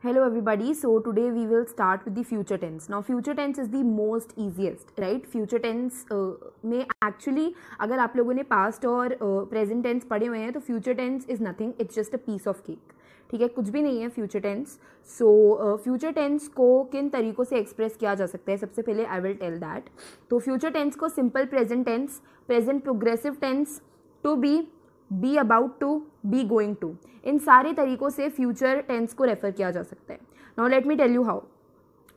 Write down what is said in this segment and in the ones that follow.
Hello everybody. So today we will start with the future tense. Now future tense is the most easiest, right? Future tense में actually अगर आप लोगों ने past और present tense पढ़े हुए हैं तो future tense is nothing. It's just a piece of cake. ठीक है, कुछ भी नहीं है future tense. So future tense को किन तरीक़ों से एक्सप्रेस किया जा सकता है, सबसे पहले आई विल टेल दैट. तो फ्यूचर टेंस को simple present tense, present progressive tense, to be about to, be going to, इन सारे तरीक़ों से फ्यूचर टेंस को रेफ़र किया जा सकता है. Now let me tell you how.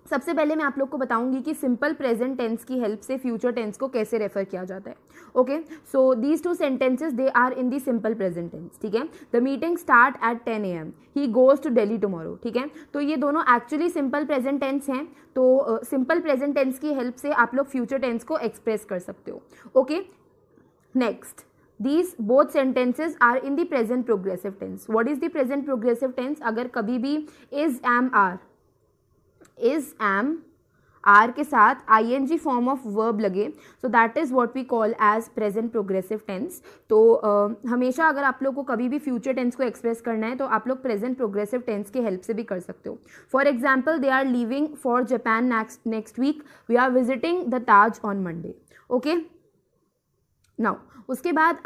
सबसे पहले मैं आप लोग को बताऊंगी कि सिंपल प्रेजेंट टेंस की हेल्प से फ्यूचर टेंस को कैसे रेफर किया जाता है. Okay, so these two sentences they are in the simple present tense. ठीक है, the meeting start at 10 AM, he goes to Delhi tomorrow. ठीक है, तो ये दोनों एक्चुअली सिंपल प्रेजेंट टेंस हैं. तो सिंपल प्रेजेंट टेंस की हेल्प से आप लोग फ्यूचर टेंस को एक्सप्रेस कर सकते हो. Okay, next, these both sentences are in the present progressive tense. What is the present progressive tense? अगर कभी भी is am are के साथ ing form of verb लगे, so that is what we call as present progressive tense. तो हमेशा अगर आप लोग को कभी भी future tense को express करना है तो आप लोग present progressive tense की help से भी कर सकते हो. For example, they are leaving for Japan next week. We are visiting the Taj on Monday. Okay? Now उसके बाद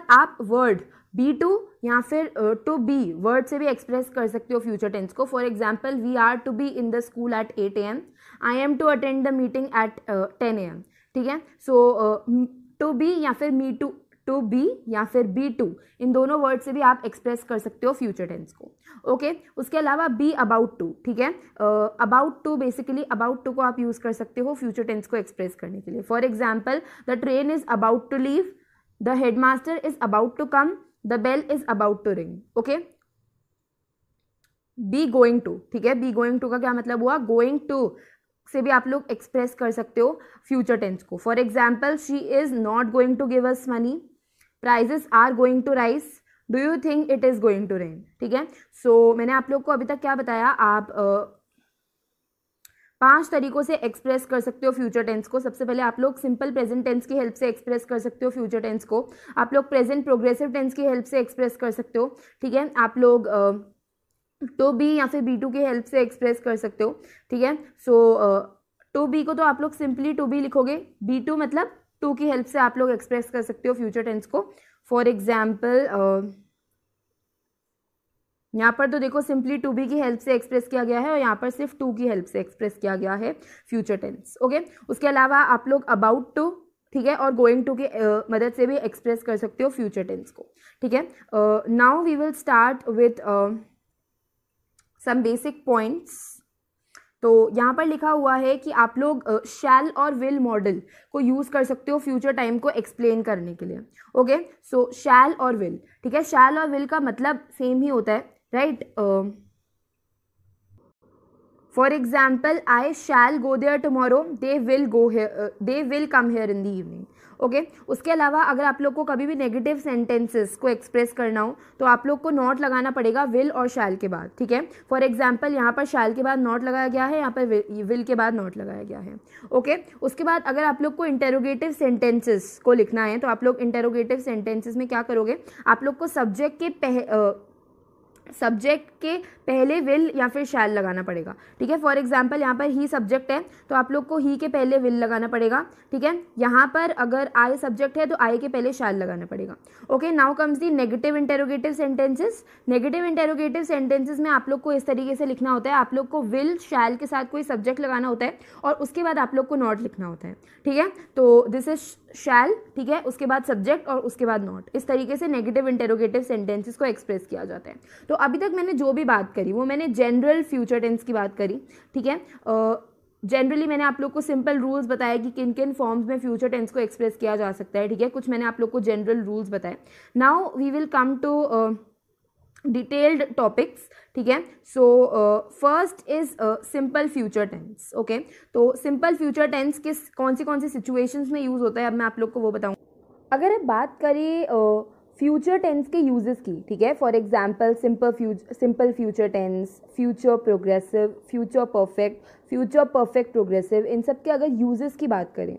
आप वर्ड बी टू या फिर टू बी वर्ड से भी एक्सप्रेस कर सकते हो फ्यूचर टेंस को. For example, we are to be in the school at 8 AM, I am to attend the meeting at 10 AM. ठीक है, सो टू बी या फिर मी टू बी या फिर बी टू, इन दोनों वर्ड से भी आप एक्सप्रेस कर सकते हो फ्यूचर टेंस को. ओके, उसके अलावा बी अबाउट टू. ठीक है, about to, basically about to को आप यूज़ कर सकते हो फ्यूचर टेंस को एक्सप्रेस करने के लिए. For example, the train is about to leave, the headmaster is about to come, the bell is about to ring. Okay, be going to. ठीक है, बी गोइंग टू का क्या मतलब हुआ? गोइंग टू से भी आप लोग एक्सप्रेस कर सकते हो फ्यूचर टेंस को. For example, she is not going to give us money, prices are going to rise, do you think it is going to rain. ठीक है, सो मैंने आप लोग को अभी तक क्या बताया, आप 5 तरीक़ों से एक्सप्रेस कर सकते हो फ्यूचर टेंस को. सबसे पहले आप लोग सिंपल प्रेजेंट टेंस की हेल्प से एक्सप्रेस कर सकते हो फ्यूचर टेंस को. आप लोग प्रेजेंट प्रोग्रेसिव टेंस की हेल्प से एक्सप्रेस कर सकते हो. ठीक है, आप लोग टू बी या फिर बी टू की हेल्प से एक्सप्रेस कर सकते हो. ठीक है, सो टू बी को तो आप लोग सिंपली टू बी लिखोगे, बी टू मतलब टू की हेल्प से आप लोग एक्सप्रेस कर सकते हो फ्यूचर टेंस को. फॉर एग्जाम्पल, यहाँ पर तो देखो सिंपली टू बी की हेल्प से एक्सप्रेस किया गया है और यहाँ पर सिर्फ टू की हेल्प से एक्सप्रेस किया गया है फ्यूचर टेंस. ओके, उसके अलावा आप लोग अबाउट टू, ठीक है, और गोइंग टू की मदद से भी एक्सप्रेस कर सकते हो फ्यूचर टेंस को. ठीक है, now we will start with some basic points. तो यहाँ पर लिखा हुआ है कि आप लोग शैल और विल मॉडल को यूज़ कर सकते हो फ्यूचर टाइम को एक्सप्लेन करने के लिए. ओके, सो शैल और विल, ठीक है, शैल और विल का मतलब सेम ही होता है, right. For example, I shall go there tomorrow, they will come here in the evening. Okay, उसके अलावा अगर आप लोग को कभी भी नेगेटिव सेंटेंसेस को एक्सप्रेस करना हो तो आप लोग को नॉट लगाना पड़ेगा विल और शैल के बाद. ठीक है, फॉर एग्जाम्पल, यहाँ पर शैल के बाद नॉट लगाया गया है, यहाँ पर विल के बाद नॉट लगाया गया है. ओके, उसके बाद अगर आप लोग को इंटेरोगेटिव सेंटेंसेस को लिखना है तो आप लोग इंटेरोगेटिव सेंटेंसेस में क्या करोगे, आप लोग को सब्जेक्ट के पहले विल या फिर शैल लगाना पड़ेगा. ठीक है, फॉर एग्जाम्पल, यहाँ पर ही सब्जेक्ट है तो आप लोग को ही के पहले विल लगाना पड़ेगा. ठीक है, यहाँ पर अगर आई सब्जेक्ट है तो आई के पहले शैल लगाना पड़ेगा. Okay, now comes the negative interrogative sentences. Negative interrogative sentences में आप लोग को इस तरीके से लिखना होता है, आप लोग को विल शैल के साथ कोई सब्जेक्ट लगाना होता है और उसके बाद आप लोग को नॉट लिखना होता है. ठीक है, तो दिस इज शैल, ठीक है, उसके बाद सब्जेक्ट और उसके बाद नॉट. इस तरीके से नेगेटिव इंटेरोगेटिव सेंटेंसेस को एक्सप्रेस किया जाता है. तो अभी तक मैंने जो भी बात करी वो मैंने जनरल फ्यूचर टेंस की बात करी. ठीक है, जनरली मैंने आप लोग को सिंपल रूल्स बताया कि किन किन फॉर्म्स में फ्यूचर टेंस को एक्सप्रेस किया जा सकता है. ठीक है, कुछ मैंने आप लोग को जनरल रूल्स बताए. Now we will come to detailed topics. ठीक है, so first is simple future tense. Okay, तो सिंपल फ्यूचर टेंस कौन सी सिचुएशंस में यूज़ होता है अब मैं आप लोग को वो बताऊँ. अगर बात करें फ्यूचर टेंस के यूजेस की, ठीक है, for example simple future tense, future progressive, future perfect progressive, इन सब के अगर यूजेस की बात करें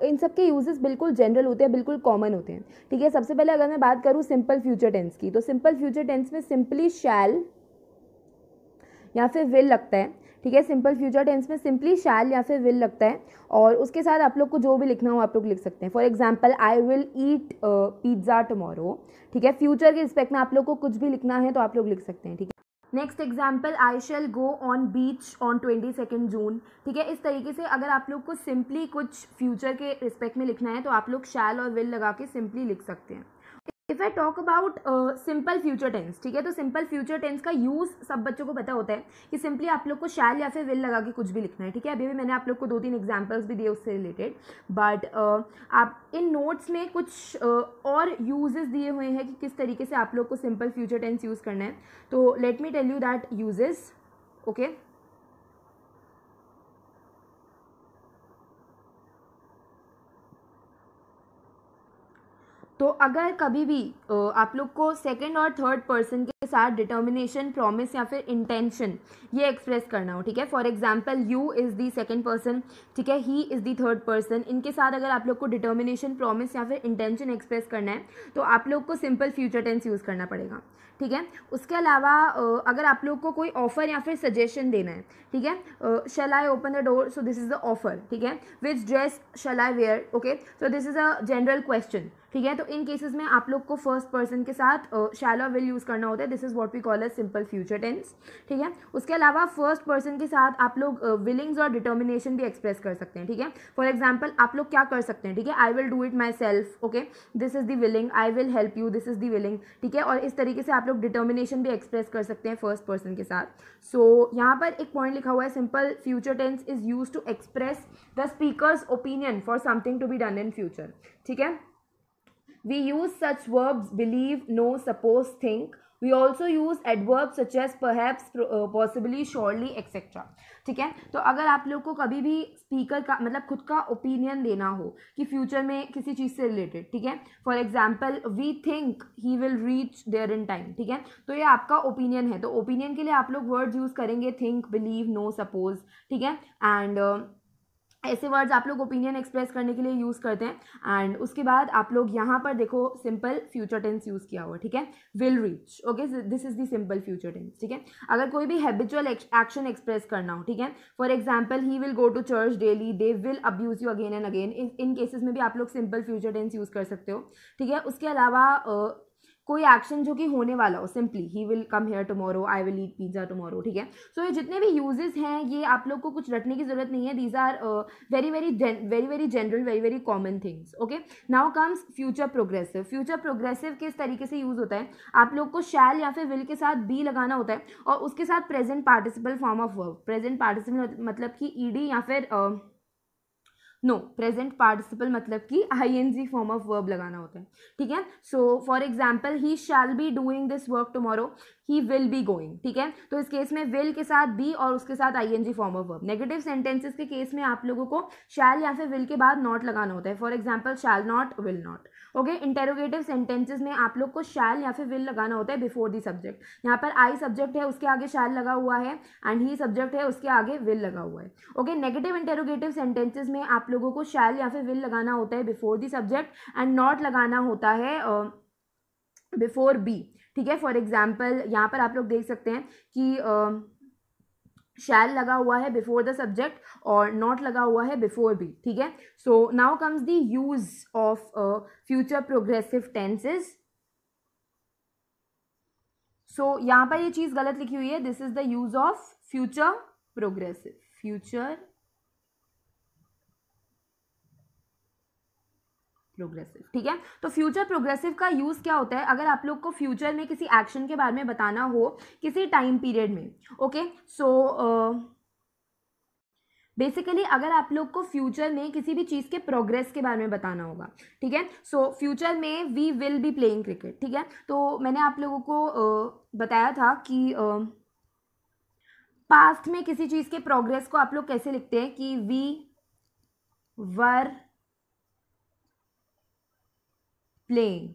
इन सब के यूजेस बिल्कुल जनरल होते हैं, बिल्कुल कॉमन होते हैं, ठीक है। सबसे पहले अगर मैं बात करूँ सिंपल फ्यूचर टेंस की, तो सिंपल फ्यूचर टेंस में सिंपली शैल या फिर विल लगता है, ठीक है। सिंपल फ्यूचर टेंस में सिंपली शैल या फिर विल लगता है और उसके साथ आप लोग को जो भी लिखना हो आप लोग लिख सकते हैं। For example I will eat pizza tomorrow, ठीक है। फ्यूचर के रिस्पेक्ट में आप लोग को कुछ भी लिखना है तो आप लोग लिख सकते हैं, ठीक है। Next example, I shall go on beach on 22 जून, ठीक है। इस तरीके से अगर आप लोग को सिंपली कुछ फ्यूचर के रिस्पेक्ट में लिखना है तो आप लोग शैल और विल लगा के सिंपली लिख सकते हैं। If I talk about simple future tense, ठीक है, तो सिंपल फ्यूचर टेंस का यूज सब बच्चों को पता होता है कि सिंपली आप लोग को शैल या फिर विल लगा के कुछ भी लिखना है, ठीक है। अभी भी मैंने आप लोग को 2-3 एग्जांपल्स भी दिए उससे रिलेटेड, बट आप इन नोट्स में कुछ और यूजेस दिए हुए हैं कि किस तरीके से आप लोग को सिंपल फ्यूचर टेंस यूज़ करना है। तो let me tell you that uses, okay. तो अगर कभी भी आप लोग को सेकंड और थर्ड पर्सन के साथ डिटर्मिनेशन, प्रॉमिस या फिर इंटेंशन ये एक्सप्रेस करना हो, ठीक है। For example you is the second person, ठीक है, he is the third person, इनके साथ अगर आप लोग को डिटर्मिनेशन, प्रॉमिस या फिर इंटेंशन एक्सप्रेस करना है तो आप लोग को सिंपल फ्यूचर टेंस यूज़ करना पड़ेगा, ठीक है। उसके अलावा अगर आप लोग को कोई ऑफर या फिर सजेशन देना है, ठीक है, shall I open the door, so this is the offer, ठीक है। Which dress shall I wear, okay, so this is a general question, ठीक है। तो इन केसेस में आप लोग को फर्स्ट पर्सन के साथ शैल और विल यूज़ करना होता है। This is what we call a simple future tense, ठीक है। उसके अलावा फर्स्ट पर्सन के साथ आप लोग विलिंग्स और डिटर्मिनेशन भी एक्सप्रेस कर सकते हैं, ठीक है। फॉर एग्जाम्पल आप लोग क्या कर सकते हैं, ठीक है, I will do it my self, okay, this is the willing, I will help you, this is the willing, ठीक है। और इस तरीके से आप लोग डिटर्मिनेशन भी एक्सप्रेस कर सकते हैं फर्स्ट पर्सन के साथ। सो यहाँ पर एक पॉइंट लिखा हुआ है, simple future tense is use to express the speaker's opinion for something to be done in future, ठीक है। We use such verbs believe, know, suppose, think. We also use adverbs such as perhaps, possibly, surely, etc. ठीक है। तो अगर आप लोग को कभी भी स्पीकर का मतलब खुद का ओपिनियन देना हो कि फ्यूचर में किसी चीज़ से रिलेटेड, ठीक है, for example we think he will reach there in time, ठीक है, तो ये आपका ओपिनियन है। तो ओपिनियन के लिए आप लोग वर्ड्स यूज़ करेंगे थिंक, बिलीव, नो, सपोज, ठीक है। एंड ऐसे वर्ड्स आप लोग ओपिनियन एक्सप्रेस करने के लिए यूज़ करते हैं। एंड उसके बाद आप लोग यहाँ पर देखो सिंपल फ्यूचर टेंस यूज़ किया हुआ है, ठीक है, will reach, okay, this is the simple future tense, ठीक है। अगर कोई भी हैबिचुअल एक्शन एक्सप्रेस करना हो, ठीक है, for example he will go to church daily, they will abuse you again and again, in cases में भी आप लोग सिंपल फ्यूचर टेंस यूज़ कर सकते हो, ठीक है। उसके अलावा कोई एक्शन जो कि होने वाला हो, simply he will come hair tomorrow, I will eat pizza tomorrow, ठीक है। सो ये जितने भी यूजेस हैं ये आप लोग को कुछ रटने की जरूरत नहीं है, these are very very general, very very common things, okay. Now comes future progressive. Future progressive किस तरीके से यूज होता है, आप लोग को शैल या फिर विल के साथ बी लगाना होता है और उसके साथ present participle form of verb, present participle मतलब कि ईडी या फिर नो, प्रेजेंट पार्टिसिपल मतलब कि आईएनजी फॉर्म ऑफ वर्ब लगाना होता है, ठीक है। So for example he shall be doing this work tomorrow, he will be going, ठीक है। तो इस केस में विल के साथ बी और उसके साथ ING form of verb. Negative sentences के केस में आप लोगों को शैल या फिर विल के बाद नॉट लगाना होता है, for example shall not, will not, okay. Interrogative sentences में आप लोग को शैल या फिर विल लगाना होता है बिफोर दी सब्जेक्ट। यहाँ पर आई सब्जेक्ट है उसके आगे शैल लगा हुआ है एंड ही सब्जेक्ट है उसके आगे विल लगा हुआ है, ओके। नेगेटिव इंटेरोगेटिव सेंटेंसेस में आप लोगों को शैल या फिर विल लगाना होता है before the subject and not लगाना होता है बिफोर बी, ठीक है। फॉर एग्जाम्पल यहाँ पर आप लोग देख सकते हैं कि शैल लगा हुआ है बिफोर द सब्जेक्ट और नॉट लगा हुआ है बिफोर बी, ठीक है। So now comes the use of future progressive tenses. सो यहाँ पर ये चीज गलत लिखी हुई है, this is the use of future progressive, future progressive, ठीक है। तो फ्यूचर प्रोग्रेसिव का यूज क्या होता है, अगर आप लोग को फ्यूचर में किसी एक्शन के बारे में बताना हो किसी टाइम पीरियड में, ओके। सो बेसिकली अगर आप लोग को फ्यूचर में किसी भी चीज़ के प्रोग्रेस के बारे में बताना होगा, ठीक है। सो फ्यूचर में we will be playing cricket, ठीक है। तो मैंने आप लोगों को बताया था कि पास्ट में किसी चीज़ के प्रोग्रेस को आप लोग कैसे लिखते हैं कि वी वर प्लेइंग,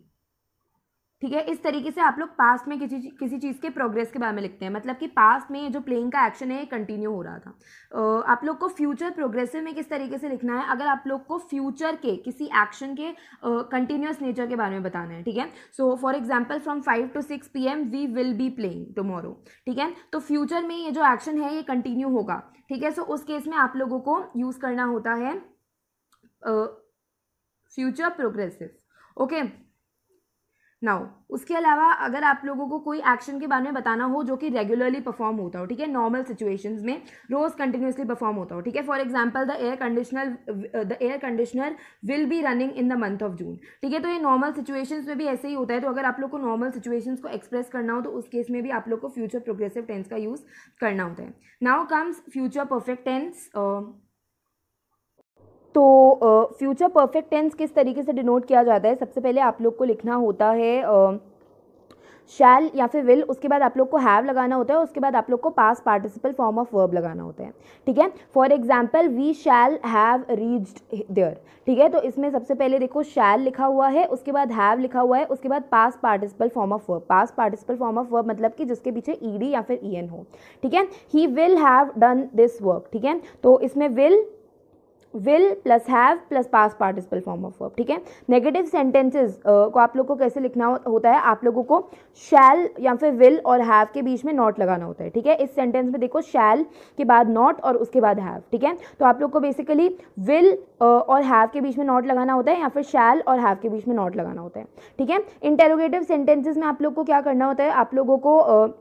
ठीक है। इस तरीके से आप लोग पास्ट में किसी चीज़ के प्रोग्रेस के बारे में लिखते हैं, मतलब कि पास्ट में जो प्लेइंग का एक्शन है ये कंटिन्यू हो रहा था। आप लोग को फ्यूचर प्रोग्रेसिव में किस तरीके से लिखना है, अगर आप लोग को फ्यूचर के किसी एक्शन के कंटिन्यूस नेचर के बारे में बताना है, ठीक है। So for example from 5 to 6 PM we will be playing tomorrow, ठीक है। तो फ्यूचर में ये जो एक्शन है ये कंटिन्यू होगा, ठीक है। सो उस केस में आप लोगों को यूज़ करना होता है फ्यूचर प्रोग्रेसिव, ओके। नाउ उसके अलावा अगर आप लोगों को कोई एक्शन के बारे में बताना हो जो कि रेगुलरली परफॉर्म होता हो, ठीक है, नॉर्मल सिचुएशंस में रोज कंटिन्यूसली परफॉर्म होता हो, ठीक है। For example the air conditioner will be running in the month of June, ठीक है। तो ये नॉर्मल सिचुएशंस में भी ऐसे ही होता है। तो अगर आप लोग को नॉर्मल सिचुएशंस को एक्सप्रेस करना हो तो उस केस में भी आप लोग को फ्यूचर प्रोग्रेसिव टेंस का यूज़ करना होता है। Now comes future perfect tense. तो फ्यूचर परफेक्ट टेंस किस तरीके से डिनोट किया जाता है, सबसे पहले आप लोग को लिखना होता है शैल या फिर विल, उसके बाद आप लोग को हैव लगाना होता है, उसके बाद आप लोग को past participle form of verb लगाना होता है, ठीक है। For example we shall have reached there, ठीक है। तो इसमें सबसे पहले देखो शैल लिखा हुआ है, उसके बाद हैव लिखा हुआ है, उसके बाद past participle form of verb. Past participle form of verb मतलब कि जिसके पीछे ईडी या फिर ईएन हो, ठीक है। ही will have done this work, ठीक है। तो इसमें will plus have plus past participle form of verb, ठीक है। नेगेटिव सेंटेंसेस को आप लोग को कैसे लिखना होता है, आप लोगों को शैल या फिर विल और हैव के बीच में नॉट लगाना होता है, ठीक है। इस सेंटेंस में देखो शैल के बाद नॉट और उसके बाद हैव, ठीक है। तो आप लोग को बेसिकली विल और हैव के बीच में नॉट लगाना होता है या फिर शैल और हैव के बीच में नॉट लगाना होता है, ठीक है। इंटेरोगेटिव सेंटेंसेस में आप लोग को क्या करना होता है, आप लोगों को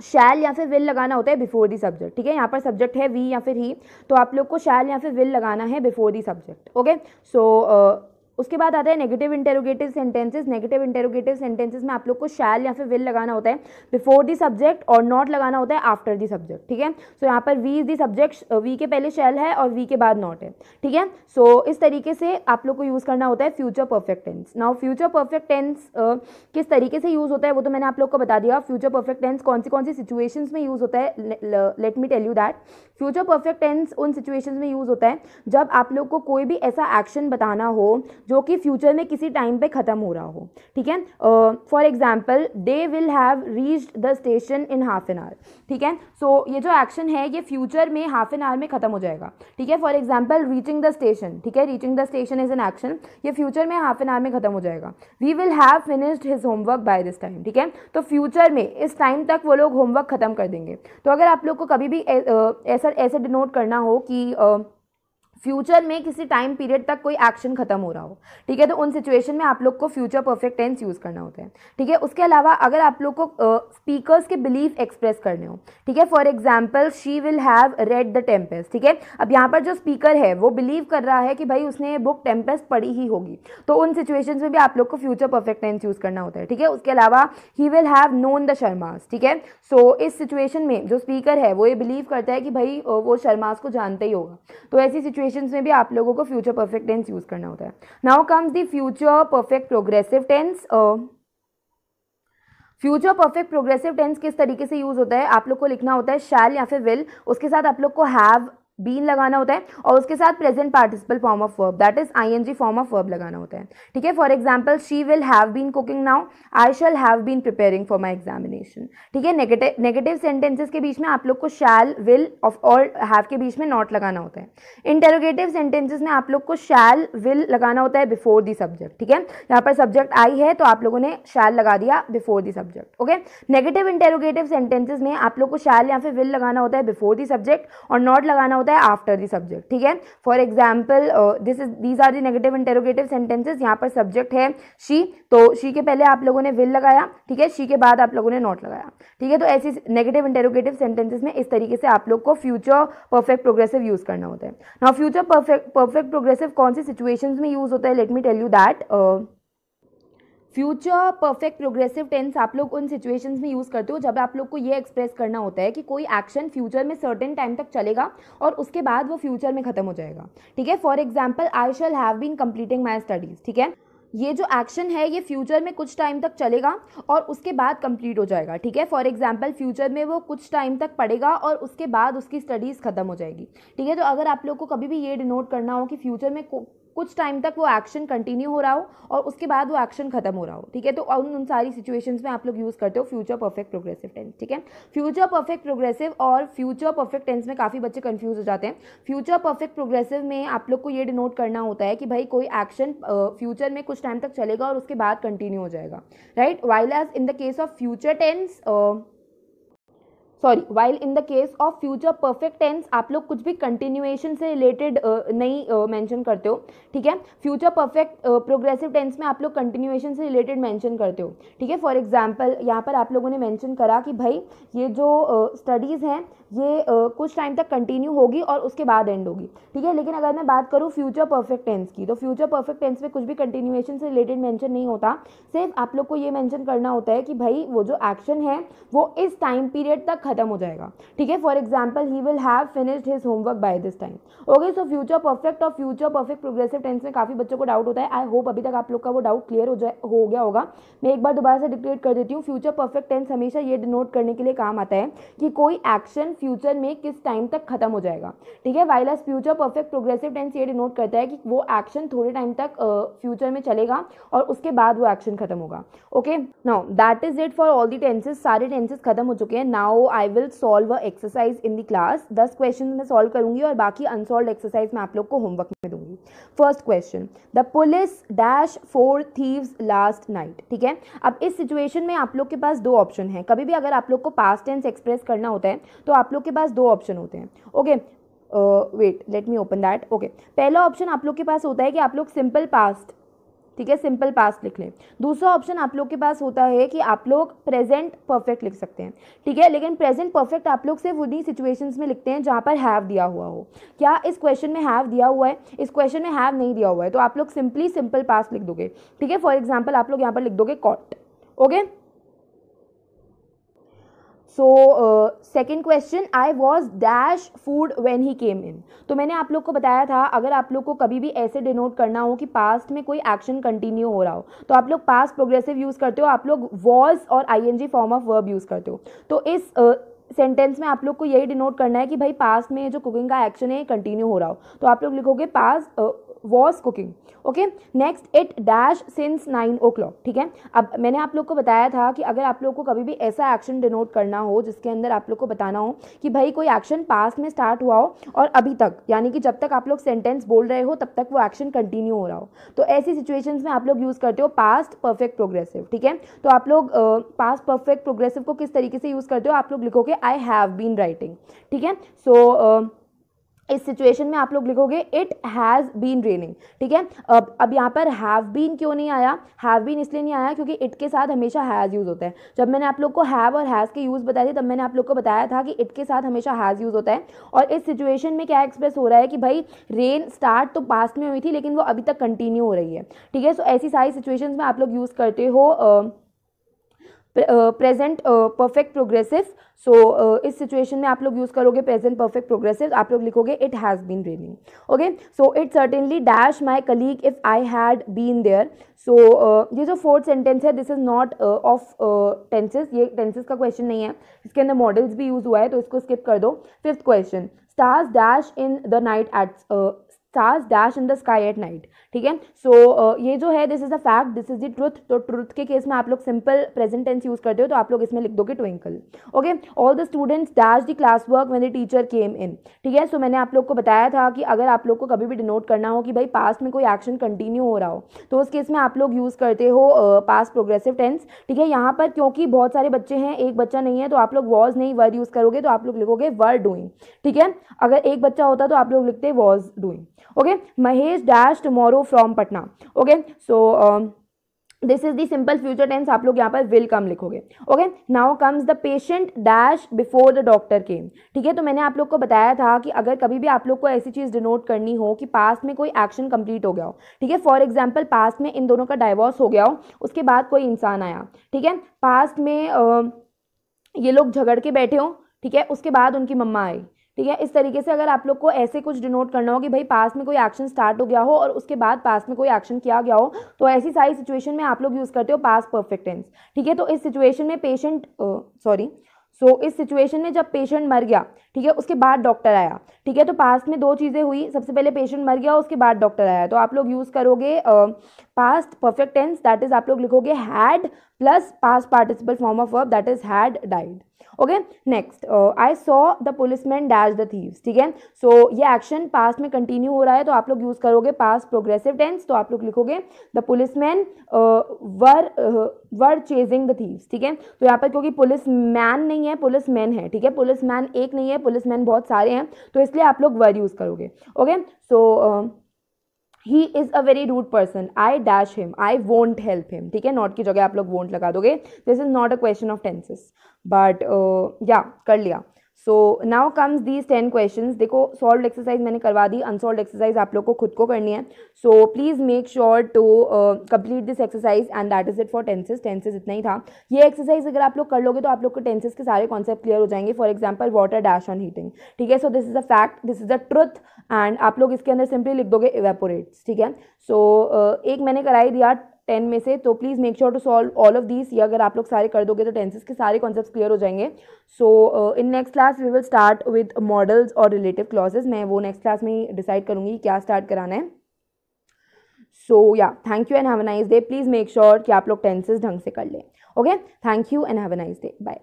शैल या फिर विल लगाना होता है बिफोर दी सब्जेक्ट, ठीक है। यहाँ पर सब्जेक्ट है वी या फिर ही, तो आप लोग को शैल या फिर विल लगाना है बिफोर दी सब्जेक्ट, ओके। सो उसके बाद आता है negative interrogative sentences. Negative interrogative sentences में आप लोग को शैल या फिर विल लगाना होता है बिफोर दी सब्जेक्ट और नॉट लगाना होता है आफ्टर दी सब्जेक्ट, ठीक है। सो यहाँ पर we is the subject, we के पहले शैल है और वी के बाद नॉट है, ठीक है। सो इस तरीके से आप लोग को यूज़ करना होता है future perfect tense. Now future perfect tense किस तरीके से यूज़ होता है वो तो मैंने आप लोग को बता दिया। फ्यूचर परफेक्ट टेंस कौन सी सिचुएशंस में यूज़ होता है, let me tell you that. Future perfect tense उन सिचुएशंस में यूज़ होता है जब आप लोग को कोई भी ऐसा एक्शन बताना हो जो कि फ्यूचर में किसी टाइम पे खत्म हो रहा हो, ठीक है। For example they will have reached the station in half an our, ठीक है। सो ये जो एक्शन है ये फ्यूचर में हाफ एन आवर में खत्म हो जाएगा, ठीक है। For example reaching the station, ठीक है, reaching the station is an action, ये फ्यूचर में हाफ एन आवर में खत्म हो जाएगा। We will have finished his homework by this time, ठीक है। तो फ्यूचर में इस टाइम तक वो लोग होमवर्क खत्म कर देंगे। तो अगर आप लोग को कभी भी ऐसा डिनोट करना हो कि फ्यूचर में किसी टाइम पीरियड तक कोई एक्शन खत्म हो रहा हो, ठीक है, तो उन सिचुएशन में आप लोग को फ्यूचर परफेक्ट टेंस यूज़ करना होता है, ठीक है। उसके अलावा अगर आप लोग को स्पीकर्स के बिलीफ एक्सप्रेस करने हो, ठीक है, for example she will have read the Tempest, ठीक है। अब यहाँ पर जो स्पीकर है वो बिलीव कर रहा है कि भाई उसने ये बुक टेम्पेस्ट पढ़ी ही होगी, तो उन सिचुएशंस में भी आप लोग को फ्यूचर परफेक्ट टेंस यूज़ करना होता है, ठीक है। उसके अलावा ही will have known the Sharma's, ठीक है। सो इस सिचुएशन में जो स्पीकर है वो ये बिलीव करता है कि भाई वो शर्मास को जानते ही होगा, तो ऐसी सिचुएशंस में भी आप लोगों को फ्यूचर परफेक्ट टेंस यूज करना होता है। Now comes the future perfect progressive tense. Future perfect progressive tense किस तरीके से यूज होता है, आप लोग को लिखना होता है शैल या फिर विल, उसके साथ आप लोग को हैव बीन लगाना होता है और उसके साथ present participle form of verb that is ING form of verb लगाना होता है, ठीक है। For example she will have been cooking now, I shall have been preparing for my examination, ठीक है। नेगेटिव सेंटेंसेस के बीच में आप लोग को शैल विल और हैव के बीच में नॉट लगाना होता है। इंटेरोगेटिव सेंटेंसेस में आप लोग को शैल विल लगाना होता है बिफोर दी सब्जेक्ट, ठीक है। यहाँ पर सब्जेक्ट आई है तो आप लोगों ने शैल लगा दिया before the subject, okay. Negative interrogative sentences में आप लोग को शैल या फिर विल लगाना होता है बिफोर दी सब्जेक्ट और नॉट लगाना होता है आफ्टर द सब्जेक्ट, ठीक है। For example these are the negative interrogative sentences. यहाँ पर सब्जेक्ट है शी, तो शी के पहले आप लोगों ने विल लगाया, ठीक है, शी के बाद आप लोगों ने नॉट लगाया, ठीक है। तो ऐसी नेगेटिव इंटेरोगेटिव सेंटेंसेस में इस तरीके से आप लोग को फ्यूचर परफेक्ट प्रोग्रेसिव यूज करना होता है। नाउ फ्यूचर परफेक्ट प्रोग्रेसिव कौन सी सिचुएशंस में यूज होता है, let me tell you that. Future perfect progressive tense आप लोग उन सिचुएशंस में यूज़ करते हो जब आप लोग को ये एक्सप्रेस करना होता है कि कोई एक्शन फ्यूचर में सर्टेन टाइम तक चलेगा और उसके बाद वो फ्यूचर में खत्म हो जाएगा, ठीक है। For example I shall have been completing my studies, ठीक है। ये जो एक्शन है ये फ्यूचर में कुछ टाइम तक चलेगा और उसके बाद कंप्लीट हो जाएगा, ठीक है। फॉर एग्जांपल फ्यूचर में वो कुछ टाइम तक पढ़ेगा और उसके बाद उसकी स्टडीज़ खत्म हो जाएगी, ठीक है। तो अगर आप लोग को कभी भी ये डिनोट करना हो कि फ्यूचर में कुछ टाइम तक वो एक्शन कंटिन्यू हो रहा हो और उसके बाद वो एक्शन खत्म हो रहा हो, ठीक है। तो उन सारी सिचुएशंस में आप लोग यूज़ करते हो फ्यूचर परफेक्ट प्रोग्रेसिव टेंस, ठीक है। फ्यूचर परफेक्ट प्रोग्रेसिव और फ्यूचर परफेक्ट टेंस में काफ़ी बच्चे कंफ्यूज हो जाते हैं। फ्यूचर परफेक्ट प्रोग्रेसिव में आप लोग को ये डिनोट करना होता है कि भाई कोई एक्शन फ्यूचर में कुछ टाइम तक चलेगा और उसके बाद कंटिन्यू हो जाएगा, right. While as in the case of future tense while in the case of future perfect tense आप लोग कुछ भी कंटिन्यूएशन से रिलेटेड नहीं मेंशन करते हो, ठीक है। फ्यूचर परफेक्ट प्रोग्रेसिव टेंस में आप लोग कंटिन्यूएशन से रिलेटेड मेंशन करते हो, ठीक है। फॉर एग्जांपल यहाँ पर आप लोगों ने मेंशन करा कि भाई ये जो स्टडीज़ हैं ये कुछ टाइम तक कंटिन्यू होगी और उसके बाद एंड होगी, ठीक है। लेकिन अगर मैं बात करूँ फ्यूचर परफेक्ट टेंस की, तो फ्यूचर परफेक्ट टेंस में कुछ भी कंटिन्यूएशन से रिलेटेड मेंशन नहीं होता। सिर्फ आप लोग को ये मेंशन करना होता है कि भाई वो जो एक्शन है वो इस टाइम पीरियड तक खत्म हो जाएगा, ठीक है। For example he will have finished his homework by this time. Okay, so future perfect और फ्यूचर परफेक्ट प्रोग्रेसिव टेंस में काफ़ी बच्चों को डाउट होता है। आई होप अभी तक आप लोग का वो डाउट क्लियर हो गया होगा। मैं एक बार दोबारा से डिक्लेयर कर देती हूँ। फ्यूचर परफेक्ट टेंस हमेशा ये डिनोट करने के लिए काम आता है कि कोई एक्शन फ्यूचर में किस टाइम तक खत्म हो जाएगा, ठीक है। While as future perfect progressive tense ये डिनोट करता है कि वो एक्शन थोड़े टाइम तक फ्यूचर में चलेगा और उसके बाद वो एक्शन खत्म होगा। Okay, now that is it for all the tenses. सारे टेंसेस खत्म हो चुके हैं। Now I will solve a exercise in the class. 10 question मैं सॉल्व करूंगी और बाकी अनसॉल्व एक्सरसाइज मैं आप लोग को होमवर्क में दूंगी। First question, the police dash 4 thieves last night, ठीक है। अब इस सिचुएशन में आप लोग के पास दो ऑप्शन है। कभी भी अगर आप लोग को पास्ट टेंस एक्सप्रेस करना होता है तो आप लोग के पास दो ऑप्शन होते हैं। Okay, wait let me open that. Okay, पहला ऑप्शन आप लोग के पास होता है कि आप लोग सिंपल पास्ट, ठीक है, सिंपल पास्ट लिख लें। दूसरा ऑप्शन आप लोग के पास होता है कि आप लोग प्रेजेंट परफेक्ट लिख सकते हैं, ठीक है। लेकिन प्रेजेंट परफेक्ट आप लोग सिर्फ उन्हीं सिचुएशंस में लिखते हैं जहाँ पर हैव दिया हुआ हो। क्या इस क्वेश्चन में हैव दिया हुआ है? इस क्वेश्चन में हैव नहीं दिया हुआ है, तो आप लोग सिंपली सिंपल पास्ट लिख दोगे, ठीक है। फॉर एग्जाम्पल आप लोग यहाँ पर लिख दोगे caught. Okay, so second question, I was dash food when he came in. तो मैंने आप लोग को बताया था अगर आप लोग को कभी भी ऐसे डिनोट करना हो कि पास्ट में कोई एक्शन कंटिन्यू हो रहा हो तो आप लोग पास्ट प्रोग्रेसिव यूज़ करते हो, आप लोग वॉज और ING form of verb use करते हो। तो इस सेंटेंस में आप लोग को यही डिनोट करना है कि भाई पास्ट में जो कुकिंग का एक्शन है कंटिन्यू हो रहा हो, तो आप लोग लिखोगे past was cooking. Okay, next, it dash since 9 o'clock, ठीक है। अब मैंने आप लोग को बताया था कि अगर आप लोग को कभी भी ऐसा एक्शन डिनोट करना हो जिसके अंदर आप लोग को बताना हो कि भाई कोई एक्शन पास्ट में स्टार्ट हुआ हो और अभी तक, यानी कि जब तक आप लोग सेंटेंस बोल रहे हो तब तक वो एक्शन कंटिन्यू हो रहा हो, तो ऐसी सिचुएशंस में आप लोग यूज़ करते हो पास्ट परफेक्ट प्रोग्रेसिव, ठीक है। तो आप लोग पास्ट परफेक्ट प्रोग्रेसिव को किस तरीके से यूज़ करते हो? आप लोग लिखोगे आई हैव बीन राइटिंग, ठीक है। सो इस सिचुएशन में आप लोग लिखोगे इट हैज़ बीन रेनिंग, ठीक है। अब यहाँ पर हैव बीन क्यों नहीं आया? हैव बीन इसलिए नहीं आया क्योंकि इट के साथ हमेशा हैज़ यूज़ होता है। जब मैंने आप लोग को हैव और हैज़ के यूज़ बताए थे तब मैंने आप लोग को बताया था कि इट के साथ हमेशा हैज़ यूज़ होता है। और इस सिचुएशन में क्या एक्सप्रेस हो रहा है कि भाई रेन स्टार्ट तो पास्ट में हुई थी लेकिन वो अभी तक कंटिन्यू हो रही है, ठीक है। सो ऐसी सारी सिचुएशंस में आप लोग यूज़ करते हो प्रेजेंट परफेक्ट प्रोग्रेसिव। सो इस सिचुएशन में आप लोग यूज़ करोगे प्रेजेंट परफेक्ट प्रोग्रेसिव, आप लोग लिखोगे it has been raining. Okay, so it certainly dash my colleague if I had been there. So ये जो फोर्थ सेंटेंस है this is not of tenses, ये टेंसेस का क्वेश्चन नहीं है, इसके अंदर मॉडल्स भी यूज़ हुआ है तो इसको स्किप कर दो। Fifth question, stars dash in the night at stars dash in the sky at night, ठीक है। सो ये जो है this is the fact, this is the truth. तो ट्रुथ के केस में आप लोग सिंपल प्रेजेंट टेंस यूज करते हो तो आप लोग इसमें लिख दोगे twinkle. Okay, all the students dash the class work when the teacher came in, ठीक है। सो मैंने आप लोग को बताया था कि अगर आप लोग को कभी भी डिनोट करना हो कि भाई पास्ट में कोई एक्शन कंटिन्यू हो रहा हो तो उस केस में आप लोग यूज करते हो पास्ट प्रोग्रेसिव टेंस, ठीक है। यहाँ पर क्योंकि बहुत सारे बच्चे हैं, एक बच्चा नहीं है, तो आप लोग वॉज नहीं वर यूज करोगे, तो आप लोग लिखोगे वर डूइंग, ठीक है। अगर एक बच्चा होता तो आप लोग लिखते was doing. Okay, Mahesh dash tomorrow from Patna. Okay, so this is the simple future tense, आप लोग यहाँ पर विल कम लिखोगे। Okay, now comes the patient dash before the doctor came, ठीक है। तो मैंने आप लोग को बताया था कि अगर कभी भी आप लोग को ऐसी चीज़ डिनोट करनी हो कि पास्ट में कोई एक्शन कंप्लीट हो गया हो, ठीक है। फॉर एग्जाम्पल पास्ट में इन दोनों का डाइवोर्स हो गया हो, उसके बाद कोई इंसान आया, ठीक है। पास्ट में ये लोग झगड़ के बैठे हो, ठीक है, उसके बाद उनकी मम्मा आई, ठीक है। इस तरीके से अगर आप लोग को ऐसे कुछ डिनोट करना हो कि भाई पास्ट में कोई एक्शन स्टार्ट हो गया हो और उसके बाद पास्ट में कोई एक्शन किया गया हो, तो ऐसी सारी सिचुएशन में आप लोग यूज़ करते हो पास्ट परफेक्ट टेंस, ठीक है। तो इस सिचुएशन में पेशेंट सो इस सिचुएशन में जब पेशेंट मर गया, ठीक है, उसके बाद डॉक्टर आया, ठीक है, तो पास्ट में दो चीज़ें हुई, सबसे पहले पेशेंट मर गया, उसके बाद डॉक्टर आया, तो आप लोग यूज़ करोगे past perfect tense, that is आप लोग लिखोगे had plus past participle form of verb, that is had died. Okay, next, I saw the policeman dash the thieves, ठीक है, सो ये एक्शन पास्ट में कंटिन्यू हो रहा है, तो आप लोग यूज करोगे पास्ट प्रोग्रेसिव टेंस, तो आप लोग लिखोगे the policeman were chasing the thieves, ठीक है, तो यहाँ पर क्योंकि पुलिस मैन नहीं है, पुलिस मैन है, ठीक है, पुलिस मैन एक नहीं है, पुलिस मैन बहुत सारे हैं, तो इसलिए आप लोग वर यूज करोगे। Okay, so he is a very rude person, I dash him, I won't help him, ठीक है, नॉट की जगह आप लोग वोंट लगा दोगे, this is not a question of tenses, but या कर लिया। सो नाउ कम्स दीज 10 क्वेश्चंस। देखो सॉल्व एक्सरसाइज मैंने करवा दी, अनसॉल्व एक्सरसाइज आप लोग को खुद को करनी है, so please make sure to complete this exercise and that is it for tenses. Tenses इतना ही था। ये एक्सरसाइज अगर आप लोग कर लोगे तो आप लोग को टेंसेस के सारे कॉन्सेप्ट क्लियर हो जाएंगे। For example water dash on heating, ठीक है, सो this is a fact, this is a truth, and आप लोग इसके अंदर सिंपली लिख दोगे इवेपोरेट्स, ठीक है। सो एक मैंने कराई दिया 10 में से, तो please make sure to solve all of these. ये अगर आप लोग सारे कर दोगे तो टेंसेस के सारे कॉन्सेप्ट्स क्लियर हो जाएंगे। So in next class we will start with modals और रिलेटिव क्लॉजेज। मैं वो नेक्स्ट क्लास में ही डिसाइड करूंगी क्या स्टार्ट कराना है। सो या thank you and have a nice day. Please make sure कि आप लोग टेंसेस ढंग से कर लें। Okay, thank you and have a nice day, bye.